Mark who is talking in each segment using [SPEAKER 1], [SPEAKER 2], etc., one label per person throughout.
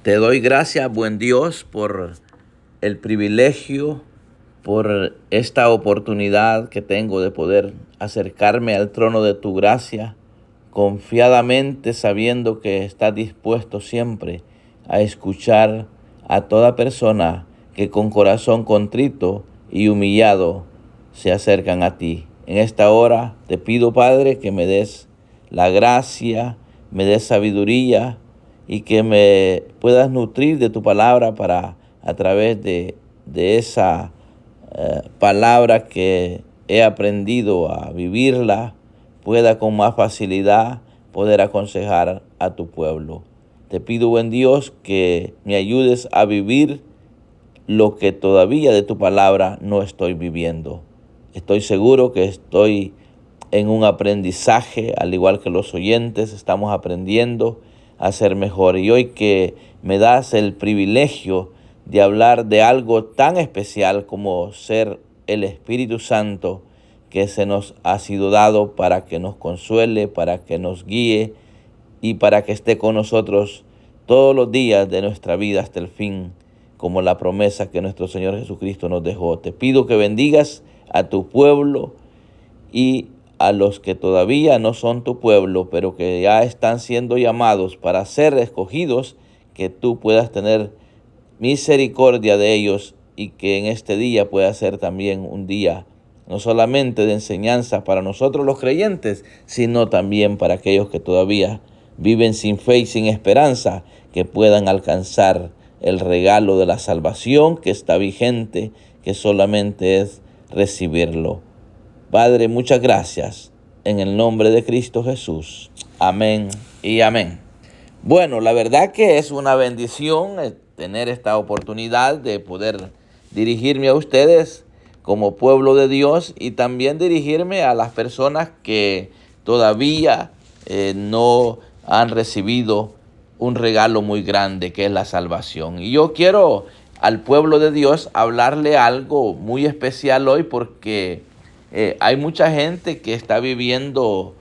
[SPEAKER 1] Te doy gracias, buen Dios, por el privilegio, por esta oportunidad que tengo de poder acercarme al trono de tu gracia, confiadamente sabiendo que estás dispuesto siempre a escuchar a toda persona que con corazón contrito y humillado se acercan a ti. En esta hora te pido, Padre, que me des la gracia, me des sabiduría y que me puedas nutrir de tu palabra para a través de esa palabra que he aprendido a vivirla, pueda con más facilidad poder aconsejar a tu pueblo. Te pido, buen Dios, que me ayudes a vivir lo que todavía de tu palabra no estoy viviendo. Estoy seguro que estoy en un aprendizaje, al igual que los oyentes, estamos aprendiendo a ser mejor. Y hoy que me das el privilegio de hablar de algo tan especial como ser el Espíritu Santo que se nos ha sido dado para que nos consuele, para que nos guíe y para que esté con nosotros todos los días de nuestra vida hasta el fin, como la promesa que nuestro Señor Jesucristo nos dejó. Te pido que bendigas a tu pueblo y a los que todavía no son tu pueblo, pero que ya están siendo llamados para ser escogidos, que tú puedas tener misericordia de ellos y que en este día pueda ser también un día no solamente de enseñanza para nosotros los creyentes, sino también para aquellos que todavía viven sin fe y sin esperanza, que puedan alcanzar el regalo de la salvación que está vigente, que solamente es recibirlo. Padre, muchas gracias en el nombre de Cristo Jesús. Amén y amén. Bueno, la verdad que es una bendición tener esta oportunidad de poder dirigirme a ustedes como pueblo de Dios y también dirigirme a las personas que todavía no han recibido un regalo muy grande que es la salvación. Y yo quiero al pueblo de Dios hablarle algo muy especial hoy porque hay mucha gente que está viviendo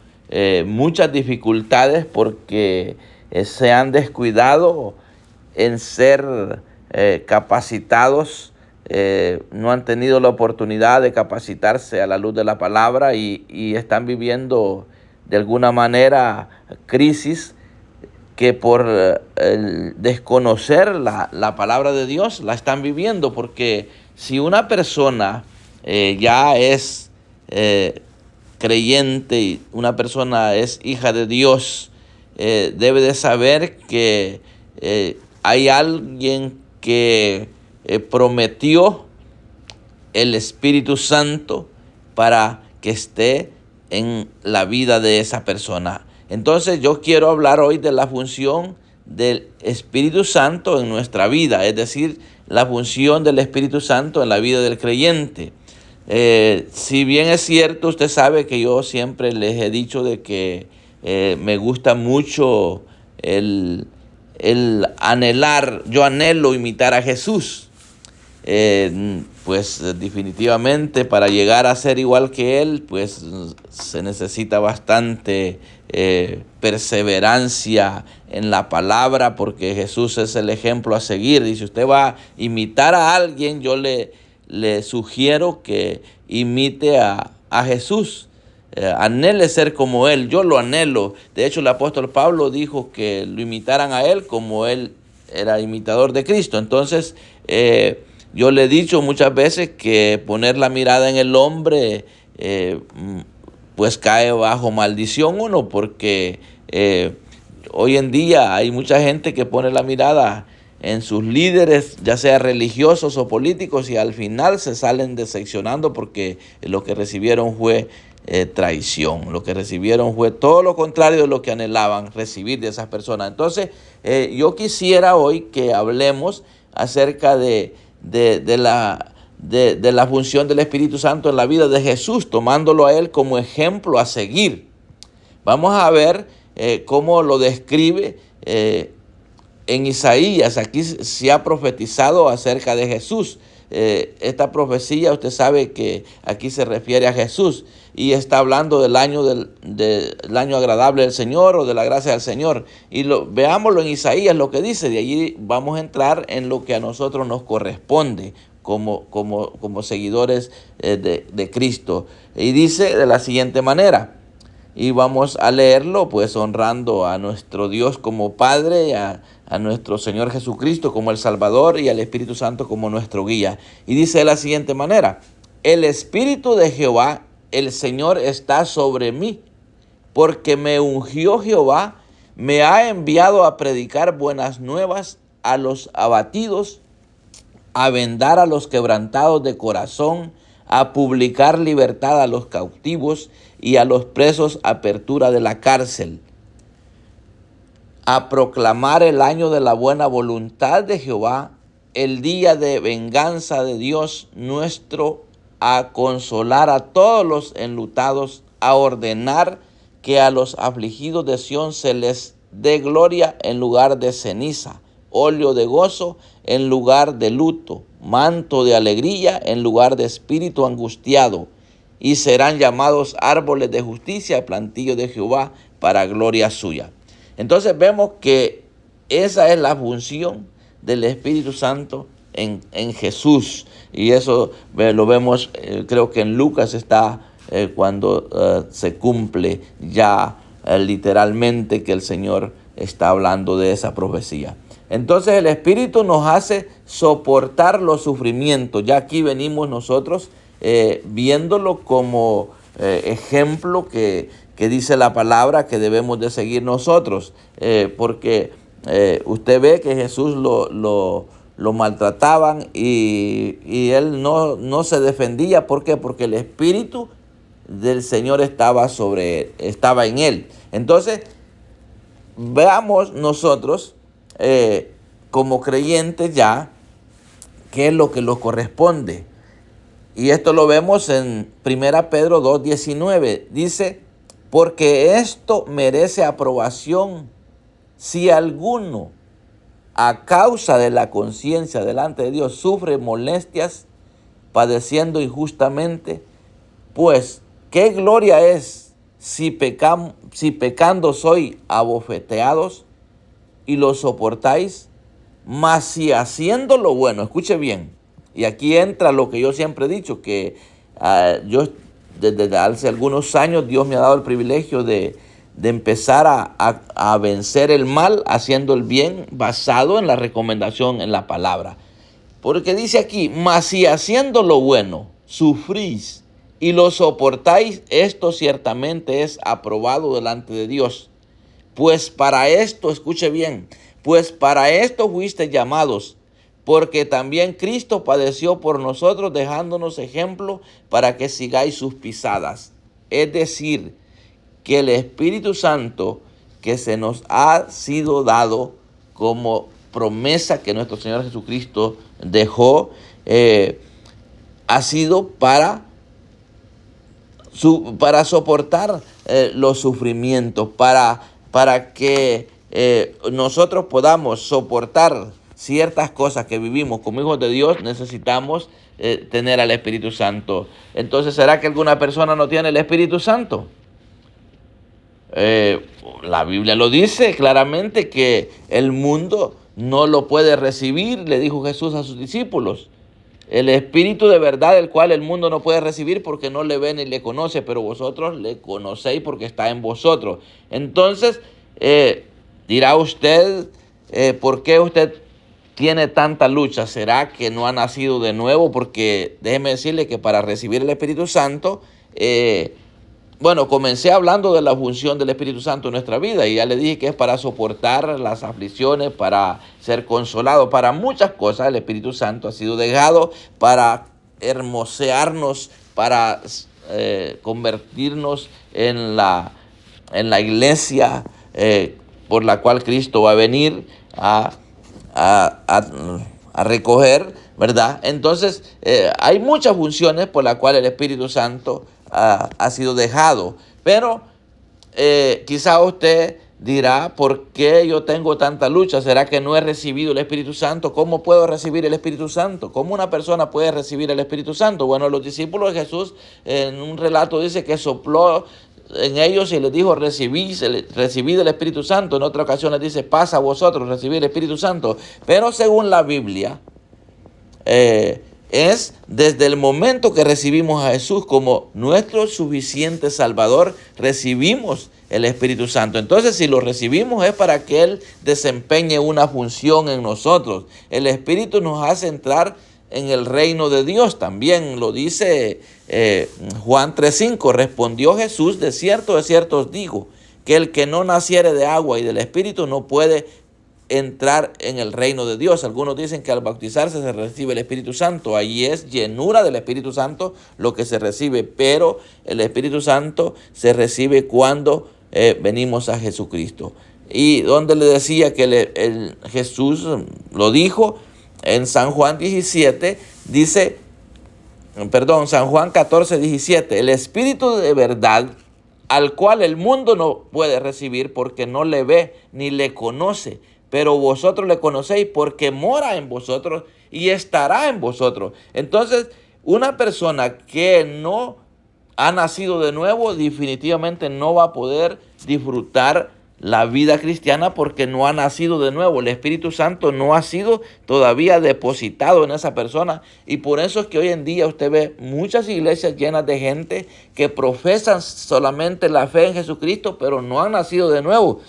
[SPEAKER 1] muchas dificultades porque se han descuidado en ser capacitados, no han tenido la oportunidad de capacitarse a la luz de la palabra y están viviendo de alguna manera crisis que por el desconocer la palabra de Dios la están viviendo, porque si una persona ya es creyente y una persona es hija de Dios, debe de saber que hay alguien que prometió el Espíritu Santo para que esté en la vida de esa persona. Entonces yo quiero hablar hoy de la función del Espíritu Santo en nuestra vida, es decir, la función del Espíritu Santo en la vida del creyente. Si bien es cierto, usted sabe que yo siempre les he dicho de que me gusta mucho el anhelar, yo anhelo imitar a Jesús. Pues definitivamente para llegar a ser igual que Él, pues se necesita bastante perseverancia en la palabra, porque Jesús es el ejemplo a seguir. Y si usted va a imitar a alguien, yo le sugiero que imite a Jesús. Anhele ser como Él, yo lo anhelo. De hecho, el apóstol Pablo dijo que lo imitaran a Él como Él era imitador de Cristo. Entonces, yo le he dicho muchas veces que poner la mirada en el hombre, pues cae bajo maldición uno, porque hoy en día hay mucha gente que pone la mirada en sus líderes, ya sea religiosos o políticos, y al final se salen decepcionando porque lo que recibieron fue traición. Lo que recibieron fue todo lo contrario de lo que anhelaban recibir de esas personas. Entonces, yo quisiera hoy que hablemos acerca de la función del Espíritu Santo en la vida de Jesús, tomándolo a Él como ejemplo a seguir. Vamos a ver cómo lo describe en Isaías. Aquí se ha profetizado acerca de Jesús. esta profecía, usted sabe que aquí se refiere a Jesús y está hablando del año, del año agradable del Señor o de la gracia del Señor. Y veámoslo en Isaías, lo que dice. De allí vamos a entrar en lo que a nosotros nos corresponde como seguidores de Cristo. Y dice de la siguiente manera. Y vamos a leerlo pues honrando a nuestro Dios como Padre, a nuestro Señor Jesucristo como el Salvador y al Espíritu Santo como nuestro guía. Y dice de la siguiente manera: el Espíritu de Jehová, el Señor, está sobre mí, porque me ungió Jehová, me ha enviado a predicar buenas nuevas a los abatidos, a vendar a los quebrantados de corazón, a publicar libertad a los cautivos y a los presos apertura de la cárcel, a proclamar el año de la buena voluntad de Jehová, el día de venganza de Dios nuestro, a consolar a todos los enlutados, a ordenar que a los afligidos de Sión se les dé gloria en lugar de ceniza, óleo de gozo en lugar de luto, manto de alegría en lugar de espíritu angustiado, y serán llamados árboles de justicia, plantillo de Jehová para gloria suya. Entonces vemos que esa es la función del Espíritu Santo en Jesús. Y eso lo vemos, creo que en Lucas está cuando se cumple ya literalmente que el Señor está hablando de esa profecía. Entonces el Espíritu nos hace soportar los sufrimientos. Ya aquí venimos nosotros viéndolo como ejemplo que dice la palabra que debemos de seguir nosotros, porque usted ve que Jesús lo maltrataban y él no se defendía. ¿Por qué? Porque el Espíritu del Señor estaba en él. Entonces, veamos nosotros como creyentes ya qué es lo que nos corresponde. Y esto lo vemos en 1 Pedro 2:19. Dice: porque esto merece aprobación si alguno, a causa de la conciencia delante de Dios, sufre molestias, padeciendo injustamente. Pues, ¿qué gloria es si pecando soy abofeteados y lo soportáis? Mas si haciendo lo bueno, escuche bien, y aquí entra lo que yo siempre he dicho, que yo desde hace algunos años Dios me ha dado el privilegio de empezar a vencer el mal haciendo el bien, basado en la recomendación en la palabra. Porque dice aquí: mas si haciendo lo bueno sufrís y lo soportáis, esto ciertamente es aprobado delante de Dios. Pues para esto, escuche bien, pues para esto fuisteis llamados, porque también Cristo padeció por nosotros, dejándonos ejemplo para que sigáis sus pisadas. Es decir, que el Espíritu Santo que se nos ha sido dado como promesa que nuestro Señor Jesucristo dejó, ha sido para soportar los sufrimientos, para que nosotros podamos soportar ciertas cosas que vivimos como hijos de Dios. Necesitamos tener al Espíritu Santo. Entonces, ¿será que alguna persona no tiene el Espíritu Santo? La Biblia lo dice claramente, que el mundo no lo puede recibir, le dijo Jesús a sus discípulos. El Espíritu de verdad, el cual el mundo no puede recibir porque no le ve ni le conoce, pero vosotros le conocéis porque está en vosotros. Entonces, dirá usted, ¿por qué usted tiene tanta lucha? ¿Será que no ha nacido de nuevo? Porque déjeme decirle que para recibir el Espíritu Santo, comencé hablando de la función del Espíritu Santo en nuestra vida y ya le dije que es para soportar las aflicciones, para ser consolado, para muchas cosas. El Espíritu Santo ha sido dejado para hermosearnos, para convertirnos en la iglesia por la cual Cristo va a venir a recoger, ¿verdad? Entonces, hay muchas funciones por las cuales el Espíritu Santo ha sido dejado, pero quizá usted dirá, ¿por qué yo tengo tanta lucha? ¿Será que no he recibido el Espíritu Santo? ¿Cómo puedo recibir el Espíritu Santo? ¿Cómo una persona puede recibir el Espíritu Santo? Bueno, los discípulos de Jesús en un relato dice que sopló en ellos y les dijo, recibid el Espíritu Santo. En otra ocasión les dice, pasa a vosotros, recibid el Espíritu Santo. Pero según la Biblia, es desde el momento que recibimos a Jesús como nuestro suficiente Salvador, recibimos el Espíritu Santo. Entonces, si lo recibimos es para que Él desempeñe una función en nosotros. El Espíritu nos hace entrar en el reino de Dios. También lo dice Juan 3:5. Respondió Jesús, de cierto os digo, que el que no naciere de agua y del Espíritu no puede entrar en el reino de Dios. Algunos dicen que al bautizarse se recibe el Espíritu Santo. Ahí es llenura del Espíritu Santo lo que se recibe, pero el Espíritu Santo se recibe cuando venimos a Jesucristo. Y donde le decía que Jesús lo dijo en San Juan 17, San Juan 14:17, el Espíritu de verdad, al cual el mundo no puede recibir porque no le ve ni le conoce, pero vosotros le conocéis porque mora en vosotros y estará en vosotros. Entonces, una persona que no ha nacido de nuevo definitivamente no va a poder disfrutar la vida cristiana porque no ha nacido de nuevo. El Espíritu Santo no ha sido todavía depositado en esa persona, y por eso es que hoy en día usted ve muchas iglesias llenas de gente que profesan solamente la fe en Jesucristo, pero no han nacido de nuevo.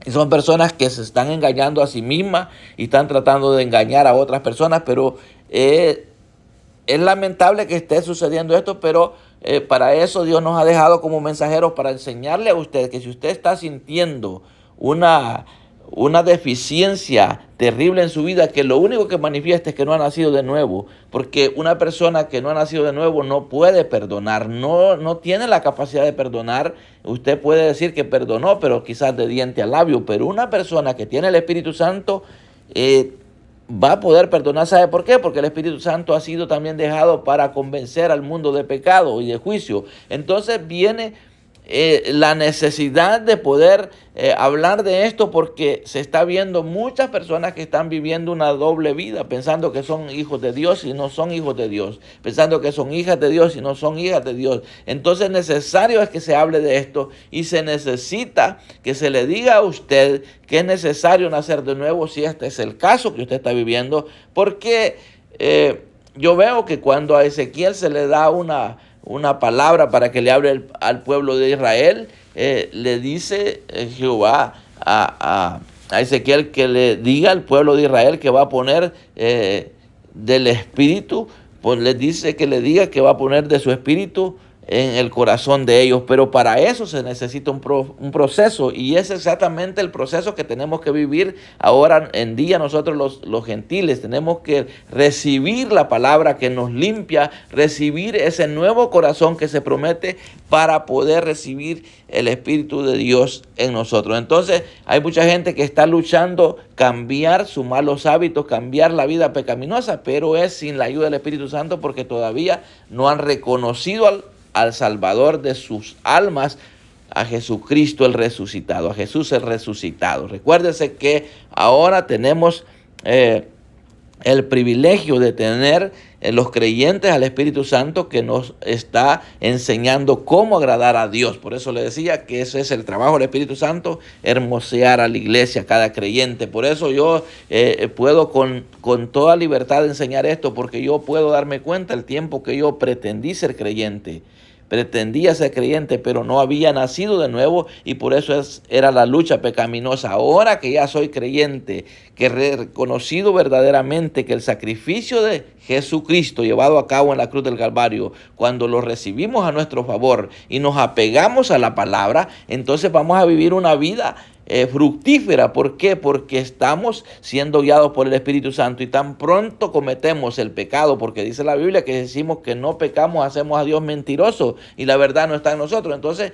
[SPEAKER 1] Y son personas que se están engañando a sí mismas y están tratando de engañar a otras personas, pero es lamentable que esté sucediendo esto, pero para eso Dios nos ha dejado como mensajeros para enseñarle a usted que si usted está sintiendo una deficiencia terrible en su vida, que lo único que manifiesta es que no ha nacido de nuevo, porque una persona que no ha nacido de nuevo no puede perdonar, no tiene la capacidad de perdonar. Usted puede decir que perdonó, pero quizás de diente a labio, pero una persona que tiene el Espíritu Santo va a poder perdonar. ¿Sabe por qué? Porque el Espíritu Santo ha sido también dejado para convencer al mundo de pecado y de juicio. Entonces viene la necesidad de poder hablar de esto, porque se está viendo muchas personas que están viviendo una doble vida, pensando que son hijos de Dios y no son hijos de Dios, pensando que son hijas de Dios y no son hijas de Dios. Entonces necesario es que se hable de esto, y se necesita que se le diga a usted que es necesario nacer de nuevo si este es el caso que usted está viviendo, porque yo veo que cuando a Ezequiel se le da una palabra para que le hable al pueblo de Israel, le dice Jehová a Ezequiel que le diga al pueblo de Israel que va a poner del espíritu, pues le dice que le diga que va a poner de su espíritu en el corazón de ellos, pero para eso se necesita un proceso, y es exactamente el proceso que tenemos que vivir ahora en día nosotros los gentiles. Tenemos que recibir la palabra que nos limpia, recibir ese nuevo corazón que se promete para poder recibir el Espíritu de Dios en nosotros. Entonces hay mucha gente que está luchando cambiar sus malos hábitos, cambiar la vida pecaminosa, pero es sin la ayuda del Espíritu Santo, porque todavía no han reconocido al Salvador de sus almas, a Jesucristo el resucitado, a Jesús el resucitado. Recuérdese que ahora tenemos el privilegio de tener los creyentes al Espíritu Santo, que nos está enseñando cómo agradar a Dios. Por eso le decía que ese es el trabajo del Espíritu Santo, hermosear a la iglesia, a cada creyente. Por eso yo puedo con toda libertad enseñar esto, porque yo puedo darme cuenta el tiempo que yo pretendí ser creyente. Pretendía ser creyente, pero no había nacido de nuevo, y por eso era la lucha pecaminosa. Ahora que ya soy creyente, que he reconocido verdaderamente que el sacrificio de Jesucristo llevado a cabo en la cruz del Calvario, cuando lo recibimos a nuestro favor y nos apegamos a la palabra, entonces vamos a vivir una vida fructífera. ¿Por qué? Porque estamos siendo guiados por el Espíritu Santo, y tan pronto cometemos el pecado, porque dice la Biblia que decimos que no pecamos, hacemos a Dios mentiroso y la verdad no está en nosotros. Entonces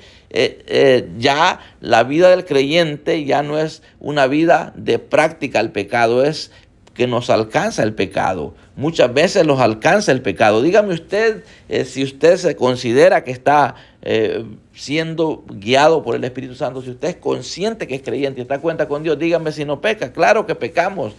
[SPEAKER 1] ya la vida del creyente ya no es una vida de práctica al pecado, es que nos alcanza el pecado. Muchas veces los alcanza el pecado. Dígame usted si usted se considera que está siendo guiado por el Espíritu Santo, si usted es consciente que es creyente y está a cuenta con Dios, dígame si no peca. Claro que pecamos,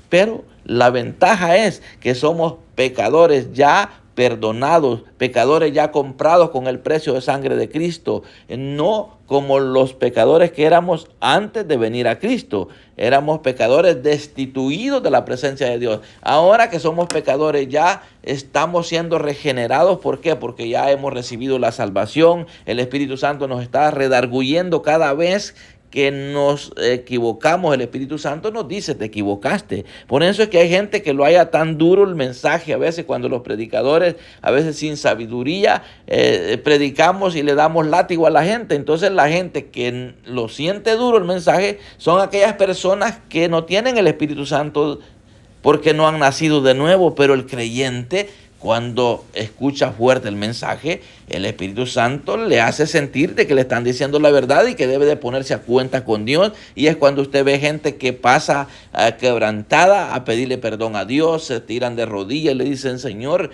[SPEAKER 1] pero la ventaja es que somos pecadores ya perdonados, pecadores ya comprados con el precio de sangre de Cristo, no como los pecadores que éramos antes de venir a Cristo. Éramos pecadores destituidos de la presencia de Dios. Ahora que somos pecadores ya estamos siendo regenerados. ¿Por qué? Porque ya hemos recibido la salvación. El Espíritu Santo nos está redarguyendo cada vez que nos equivocamos. El Espíritu Santo nos dice: te equivocaste. Por eso es que hay gente que lo haya tan duro el mensaje a veces, cuando los predicadores, a veces sin sabiduría, predicamos y le damos látigo a la gente. Entonces la gente que lo siente duro el mensaje son aquellas personas que no tienen el Espíritu Santo porque no han nacido de nuevo. Pero el creyente, cuando escucha fuerte el mensaje, el Espíritu Santo le hace sentir de que le están diciendo la verdad y que debe de ponerse a cuenta con Dios. Y es cuando usted ve gente que pasa quebrantada a pedirle perdón a Dios, se tiran de rodillas y le dicen: Señor,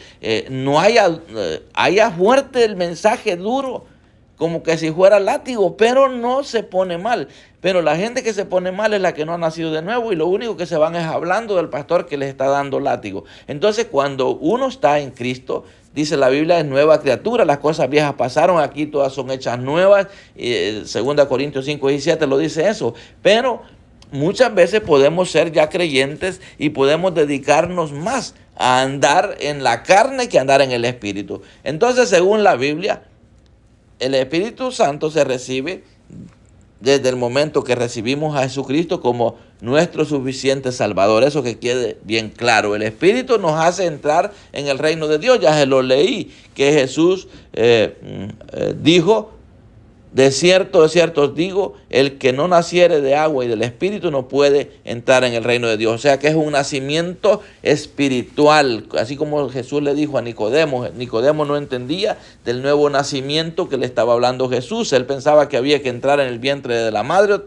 [SPEAKER 1] no haya fuerte el mensaje duro, como que si fuera látigo, pero no se pone mal. Pero la gente que se pone mal es la que no ha nacido de nuevo, y lo único que se van es hablando del pastor que les está dando látigo. Entonces, cuando uno está en Cristo, dice la Biblia, es nueva criatura. Las cosas viejas pasaron, aquí todas son hechas nuevas. 2 Corintios 5:17 lo dice eso. Pero muchas veces podemos ser ya creyentes y podemos dedicarnos más a andar en la carne que a andar en el Espíritu. Entonces, según la Biblia, el Espíritu Santo se recibe desde el momento que recibimos a Jesucristo como nuestro suficiente Salvador. Eso que quede bien claro. El Espíritu nos hace entrar en el reino de Dios. Ya se lo leí, que Jesús dijo: de cierto os digo, el que no naciere de agua y del Espíritu no puede entrar en el reino de Dios. O sea que es un nacimiento espiritual. Así como Jesús le dijo a Nicodemo. Nicodemo no entendía del nuevo nacimiento que le estaba hablando Jesús. Él pensaba que había que entrar en el vientre de la madre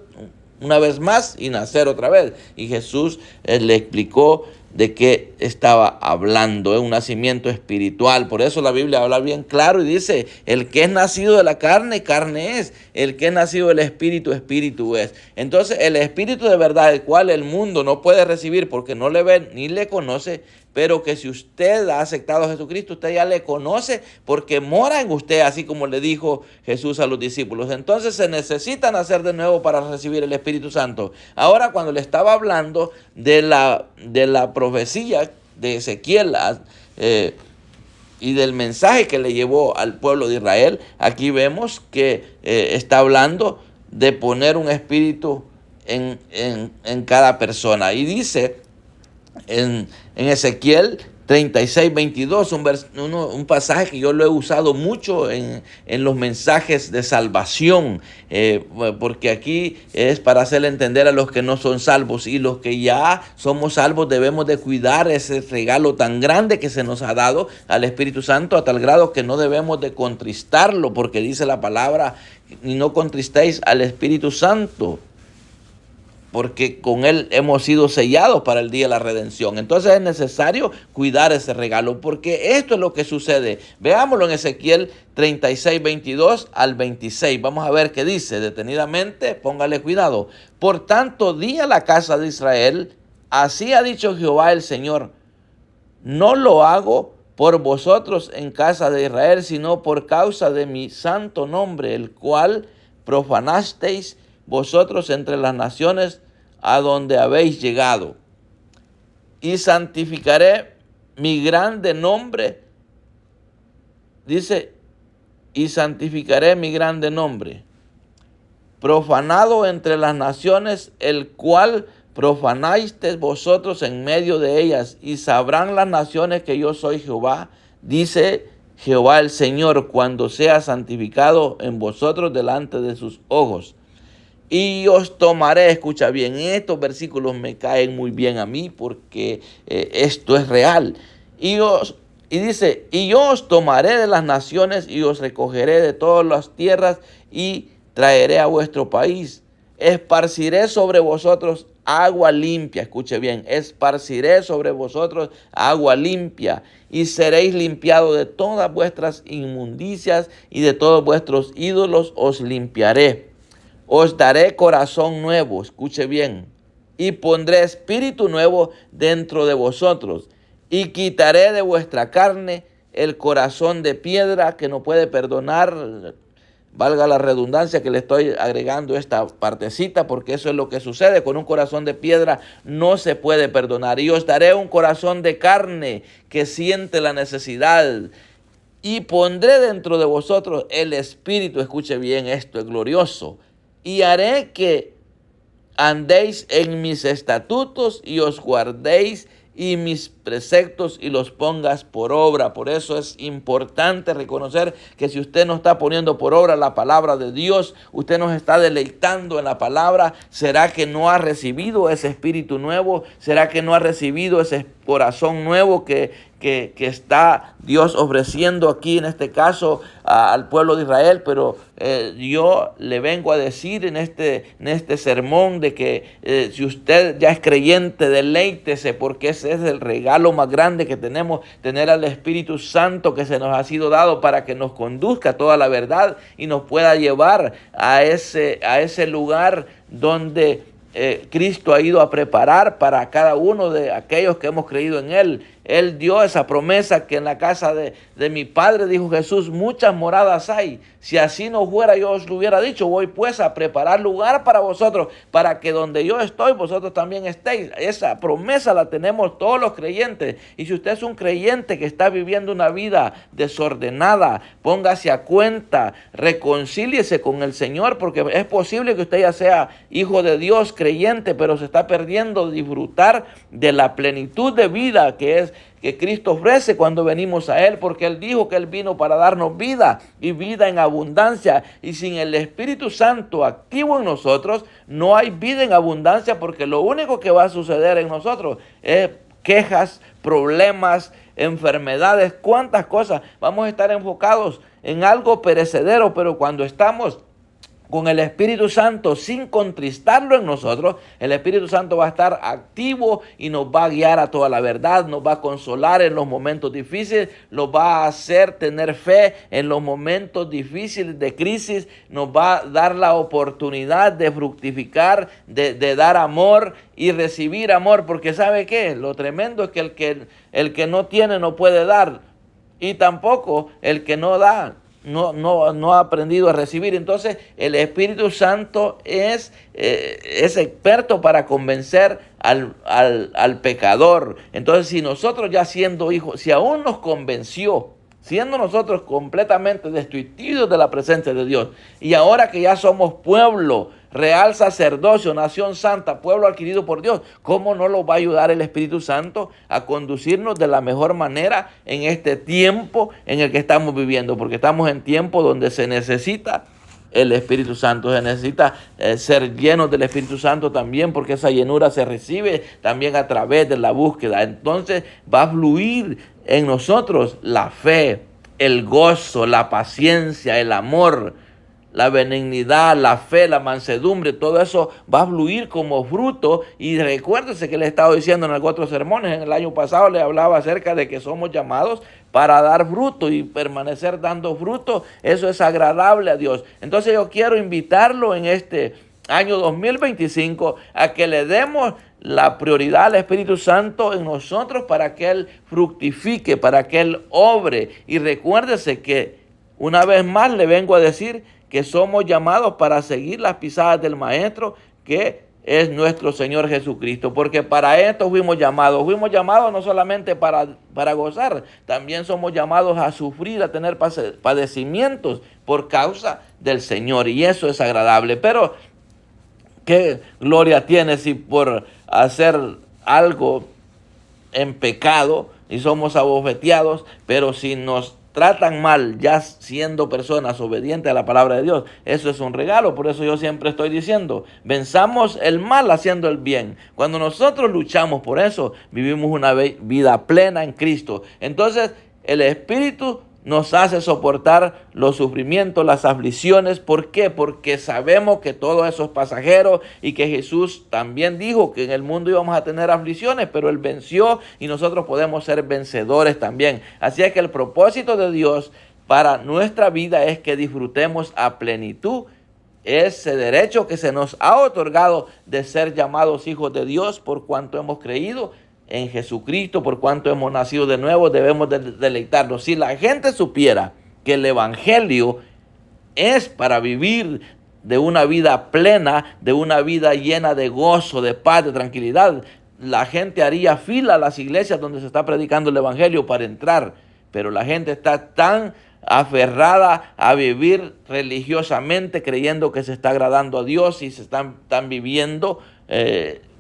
[SPEAKER 1] una vez más y nacer otra vez. Y Jesús le explicó de qué estaba hablando. Es un nacimiento espiritual. Por eso la Biblia habla bien claro y dice: el que es nacido de la carne, carne es. El que es nacido del Espíritu, Espíritu es. Entonces el Espíritu de verdad, el cual el mundo no puede recibir porque no le ve ni le conoce, pero que si usted ha aceptado a Jesucristo, usted ya le conoce porque mora en usted, así como le dijo Jesús a los discípulos. Entonces se necesita nacer de nuevo para recibir el Espíritu Santo. Ahora, cuando le estaba hablando de la profecía de Ezequiel y del mensaje que le llevó al pueblo de Israel, aquí vemos que está hablando de poner un espíritu en cada persona. Y dice en Ezequiel 36:22, un pasaje que yo lo he usado mucho en los mensajes de salvación, porque aquí es para hacerle entender a los que no son salvos, y los que ya somos salvos debemos de cuidar ese regalo tan grande que se nos ha dado al Espíritu Santo, a tal grado que no debemos de contristarlo, porque dice la palabra: y no contristéis al Espíritu Santo, porque con él hemos sido sellados para el día de la redención. Entonces es necesario cuidar ese regalo, porque esto es lo que sucede. Veámoslo en Ezequiel 36:22 al 26. Vamos a ver qué dice detenidamente, póngale cuidado. Por tanto, di a la casa de Israel: así ha dicho Jehová el Señor, no lo hago por vosotros en casa de Israel, sino por causa de mi santo nombre, el cual profanasteis vosotros entre las naciones a donde habéis llegado. Y santificaré mi grande nombre. Dice: y santificaré mi grande nombre, profanado entre las naciones, el cual profanasteis vosotros en medio de ellas. Y sabrán las naciones que yo soy Jehová, dice Jehová el Señor, cuando sea santificado en vosotros delante de sus ojos. Y os tomaré, escucha bien, estos versículos me caen muy bien a mí porque esto es real. Y dice: y yo os tomaré de las naciones y os recogeré de todas las tierras y traeré a vuestro país. Esparciré sobre vosotros agua limpia. Escuche bien, esparciré sobre vosotros agua limpia y seréis limpiados de todas vuestras inmundicias y de todos vuestros ídolos os limpiaré. Os daré corazón nuevo, escuche bien, y pondré espíritu nuevo dentro de vosotros y quitaré de vuestra carne el corazón de piedra que no puede perdonar. Valga la redundancia que le estoy agregando esta partecita, porque eso es lo que sucede. Con un corazón de piedra no se puede perdonar. Y os daré un corazón de carne que siente la necesidad. Y pondré dentro de vosotros el espíritu, escuche bien, esto es glorioso. Y haré que andéis en mis estatutos y os guardéis y mis preceptos y los pongas por obra. Por eso es importante reconocer que si usted no está poniendo por obra la palabra de Dios, usted no está deleitando en la palabra, ¿será que no ha recibido ese espíritu nuevo? ¿Será que no ha recibido ese corazón nuevo que está Dios ofreciendo aquí en este caso al pueblo de Israel? Pero yo le vengo a decir en este sermón de que si usted ya es creyente, deleítese, porque ese es el regalo más grande que tenemos, tener al Espíritu Santo que se nos ha sido dado para que nos conduzca a toda la verdad y nos pueda llevar a ese lugar donde Cristo ha ido a preparar para cada uno de aquellos que hemos creído en Él. Él dio esa promesa que en la casa de mi Padre, dijo Jesús, muchas moradas hay. Si así no fuera, yo os lo hubiera dicho. Voy pues a preparar lugar para vosotros, para que donde yo estoy, vosotros también estéis. Esa promesa la tenemos todos los creyentes. Y si usted es un creyente que está viviendo una vida desordenada, póngase a cuenta, reconcíliese con el Señor, porque es posible que usted ya sea hijo de Dios, creyente, pero se está perdiendo disfrutar de la plenitud de vida que Cristo ofrece cuando venimos a Él, porque Él dijo que Él vino para darnos vida y vida en abundancia. Y sin el Espíritu Santo activo en nosotros, no hay vida en abundancia, porque lo único que va a suceder en nosotros es quejas, problemas, enfermedades, cuántas cosas. Vamos a estar enfocados en algo perecedero, pero cuando estamos con el Espíritu Santo, sin contristarlo en nosotros, el Espíritu Santo va a estar activo y nos va a guiar a toda la verdad, nos va a consolar en los momentos difíciles, nos va a hacer tener fe en los momentos difíciles de crisis, nos va a dar la oportunidad de fructificar, de dar amor y recibir amor, porque ¿sabe qué? Lo tremendo es que el que no tiene no puede dar, y tampoco el que no da no ha aprendido a recibir. Entonces el Espíritu Santo es experto para convencer al pecador. Entonces, si nosotros ya siendo hijos, si aún nos convenció, siendo nosotros completamente destituidos de la presencia de Dios, y ahora que ya somos pueblo, real sacerdocio, nación santa, pueblo adquirido por Dios, ¿cómo no nos va a ayudar el Espíritu Santo a conducirnos de la mejor manera en este tiempo en el que estamos viviendo? Porque estamos en tiempo donde se necesita el Espíritu Santo, se necesita ser llenos del Espíritu Santo también, porque esa llenura se recibe también a través de la búsqueda. Entonces va a fluir en nosotros la fe, el gozo, la paciencia, el amor, la benignidad, la fe, la mansedumbre, todo eso va a fluir como fruto. Y recuérdese que le he estado diciendo en algunos otros sermones, en el año pasado le hablaba acerca de que somos llamados para dar fruto y permanecer dando fruto. Eso es agradable a Dios. Entonces yo quiero invitarlo en este año 2025 a que le demos la prioridad al Espíritu Santo en nosotros para que Él fructifique, para que Él obre. Y recuérdese que una vez más le vengo a decir que somos llamados para seguir las pisadas del Maestro, que es nuestro Señor Jesucristo, porque para esto fuimos llamados no solamente para gozar, también somos llamados a sufrir, a tener padecimientos por causa del Señor, y eso es agradable. Pero ¿qué gloria tiene si por hacer algo en pecado y somos abofeteados, pero si nos tratan mal ya siendo personas obedientes a la palabra de Dios? Eso es un regalo. Por eso yo siempre estoy diciendo, venzamos el mal haciendo el bien. Cuando nosotros luchamos por eso, vivimos una vida plena en Cristo. Entonces el Espíritu nos hace soportar los sufrimientos, las aflicciones. ¿Por qué? Porque sabemos que todo eso es pasajero y que Jesús también dijo que en el mundo íbamos a tener aflicciones, pero Él venció y nosotros podemos ser vencedores también. Así es que el propósito de Dios para nuestra vida es que disfrutemos a plenitud ese derecho que se nos ha otorgado de ser llamados hijos de Dios por cuanto hemos creído en Jesucristo, por cuanto hemos nacido de nuevo. Debemos deleitarnos. Si la gente supiera que el evangelio es para vivir de una vida plena, de una vida llena de gozo, de paz, de tranquilidad, la gente haría fila a las iglesias donde se está predicando el evangelio para entrar. Pero la gente está tan aferrada a vivir religiosamente, creyendo que se está agradando a Dios, y se están viviendo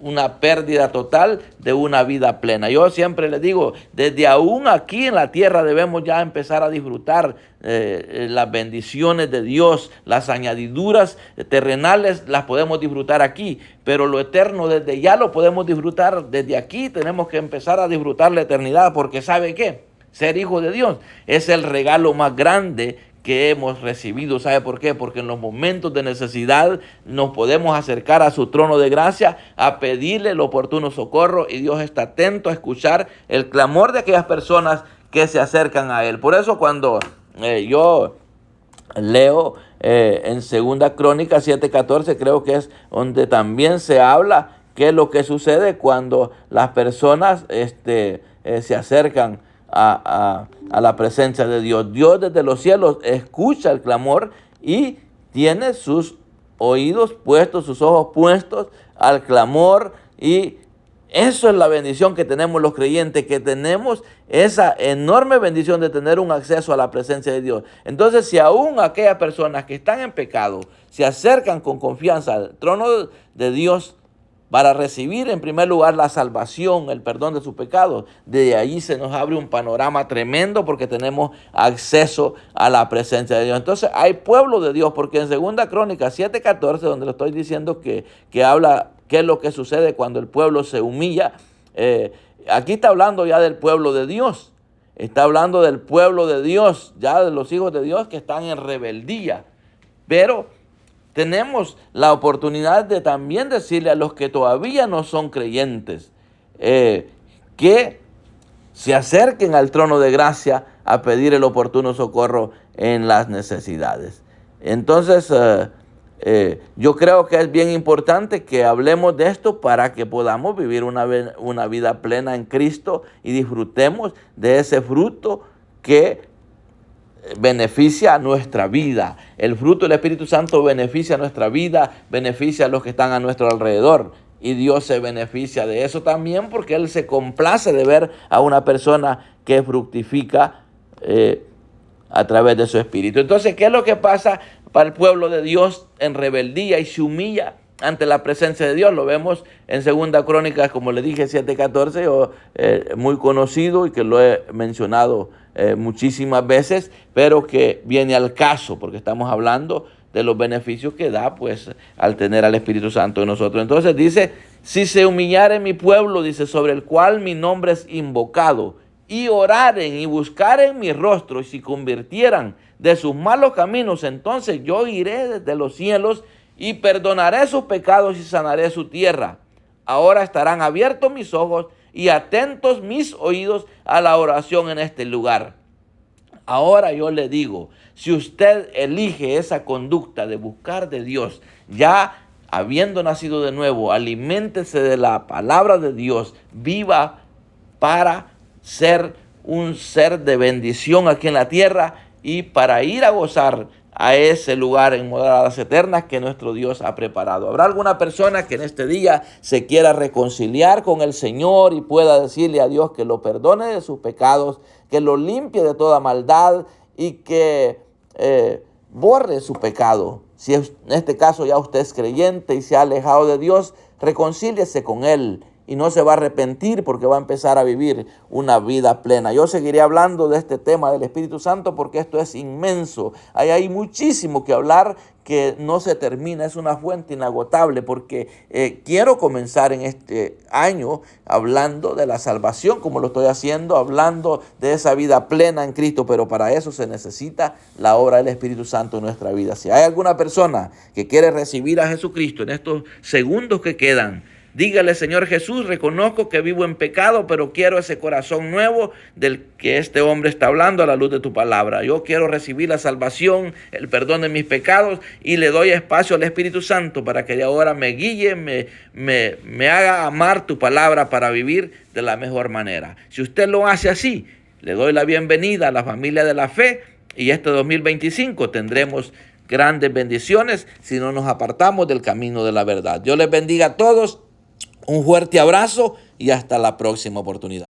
[SPEAKER 1] una pérdida total de una vida plena. Yo siempre les digo, desde aún aquí en la tierra debemos ya empezar a disfrutar las bendiciones de Dios. Las añadiduras terrenales las podemos disfrutar aquí, pero lo eterno desde ya lo podemos disfrutar desde aquí. Tenemos que empezar a disfrutar la eternidad, porque ¿sabe qué? Ser hijo de Dios es el regalo más grande que hemos recibido. ¿Sabe por qué? Porque en los momentos de necesidad nos podemos acercar a su trono de gracia a pedirle el oportuno socorro, y Dios está atento a escuchar el clamor de aquellas personas que se acercan a Él. Por eso cuando yo leo en 2 Crónicas 7:14, creo que es donde también se habla qué es lo que sucede cuando las personas se acercan a la presencia de Dios. Dios desde los cielos escucha el clamor y tiene sus oídos puestos, sus ojos puestos al clamor, y eso es la bendición que tenemos los creyentes, que tenemos esa enorme bendición de tener un acceso a la presencia de Dios. Entonces, si aún aquellas personas que están en pecado se acercan con confianza al trono de Dios para recibir en primer lugar la salvación, el perdón de sus pecados, de ahí se nos abre un panorama tremendo, porque tenemos acceso a la presencia de Dios. Entonces hay pueblo de Dios, porque en 2 Crónicas 7:14, donde le estoy diciendo que habla qué es lo que sucede cuando el pueblo se humilla, aquí está hablando ya del pueblo de Dios. Está hablando del pueblo de Dios, ya de los hijos de Dios que están en rebeldía. Pero tenemos la oportunidad de también decirle a los que todavía no son creyentes que se acerquen al trono de gracia a pedir el oportuno socorro en las necesidades. Entonces, yo creo que es bien importante que hablemos de esto para que podamos vivir una vida plena en Cristo y disfrutemos de ese fruto que beneficia nuestra vida. El fruto del Espíritu Santo beneficia nuestra vida, beneficia a los que están a nuestro alrededor, y Dios se beneficia de eso también, porque Él se complace de ver a una persona que fructifica a través de su Espíritu. Entonces, ¿qué es lo que pasa para el pueblo de Dios en rebeldía y se humilla ante la presencia de Dios? Lo vemos en 2 Crónicas, como le dije, 7:14, muy conocido y que lo he mencionado muchísimas veces, pero que viene al caso, porque estamos hablando de los beneficios que da pues al tener al Espíritu Santo en nosotros. Entonces dice, si se humillare mi pueblo, dice, sobre el cual mi nombre es invocado, y oraren y buscaren mi rostro, y si convirtieran de sus malos caminos, entonces yo iré desde los cielos y perdonaré sus pecados y sanaré su tierra. Ahora estarán abiertos mis ojos y atentos mis oídos a la oración en este lugar. Ahora yo le digo, si usted elige esa conducta de buscar de Dios, ya habiendo nacido de nuevo, aliméntese de la palabra de Dios, viva para ser un ser de bendición aquí en la tierra y para ir a gozar a ese lugar en moradas eternas que nuestro Dios ha preparado. ¿Habrá alguna persona que en este día se quiera reconciliar con el Señor y pueda decirle a Dios que lo perdone de sus pecados, que lo limpie de toda maldad y que borre su pecado? Si en este caso ya usted es creyente y se ha alejado de Dios, reconcíliese con Él y no se va a arrepentir porque va a empezar a vivir una vida plena. Yo seguiré hablando de este tema del Espíritu Santo porque esto es inmenso. Hay muchísimo que hablar que no se termina, es una fuente inagotable porque quiero comenzar en este año hablando de la salvación como lo estoy haciendo, hablando de esa vida plena en Cristo, pero para eso se necesita la obra del Espíritu Santo en nuestra vida. Si hay alguna persona que quiere recibir a Jesucristo en estos segundos que quedan, dígale: Señor Jesús, reconozco que vivo en pecado, pero quiero ese corazón nuevo del que este hombre está hablando a la luz de tu palabra. Yo quiero recibir la salvación, el perdón de mis pecados, y le doy espacio al Espíritu Santo para que ahora me guíe, me haga amar tu palabra para vivir de la mejor manera. Si usted lo hace así, le doy la bienvenida a la familia de la fe, y este 2025 tendremos grandes bendiciones si no nos apartamos del camino de la verdad. Dios les bendiga a todos. Un fuerte abrazo y hasta la próxima oportunidad.